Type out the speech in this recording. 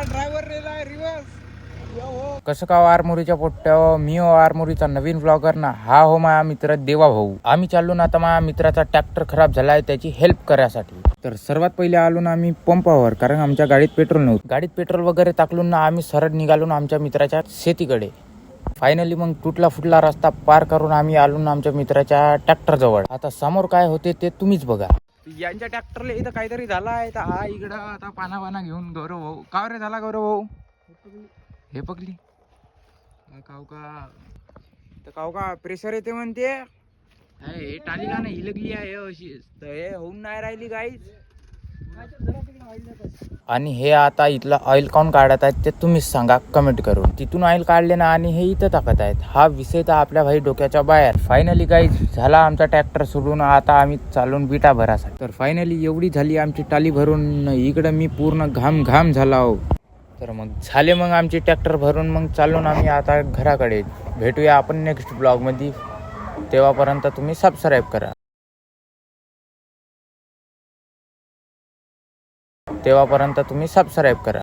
Driver रेला reverse. कसं का आरमोरीच्या पोट्ट्यावर मी आरमोरीचा नवीन ब्लॉगर ना. हा हो माझा मित्र देवा भाऊ. आम्ही चाललो ना आता माझ्या मित्राचा ट्रॅक्टर खराब झालाय त्याची हेल्प करायसाठी. तर सर्वात पहिले आलो ना आम्ही पंपावर, कारण आमच्या गाडीत पेट्रोल नव्हतं. गाडीत पेट्रोल वगैरे टाकलून ना आम्ही सरळ निघालो ना आमच्या मित्राच्या शेतीकडे. फायनली मग तुटला फुटला रस्ता पार करून आम्ही आलो ना आमच्या मित्राच्या ट्रॅक्टर जवळ. आता समोर काय होते ते तुम्हीच बघा. यांच्या ट्रॅक्टरला इथं काहीतरी झाला आहे. हा इकडं आता पाना घेऊन गौरव भाऊ. का रे झाला गौरव भाऊ? हे पकली काव का प्रेशर येते म्हणते. हे टाली का नाही हिलगली आहे अशी, तर हे होऊन नाही राहिली गाईच. आणि हे आता इथलं ऑइल काऊन काढत आहेत ते तुम्हीच सांगा कमेंट करून. तिथून ऑइल काढले ना आणि हे इथं टाकत आहेत. हा विषय तर आपल्या भाई डोक्याच्या बाहेर. फायनली गाईज झाला आमचा ट्रॅक्टर सोडून. आता आम्ही चालून बिटा भरासाठी. तर फायनली एवढी झाली आमची टाली भरून. इकडं मी पूर्ण घाम झाला हो. तर मग झाले मग आमचे ट्रॅक्टर भरून. मग चालून आम्ही आता घराकडे. भेटूया आपण नेक्स्ट ब्लॉगमध्ये. तेव्हापर्यंत तुम्ही सबस्क्राईब करा.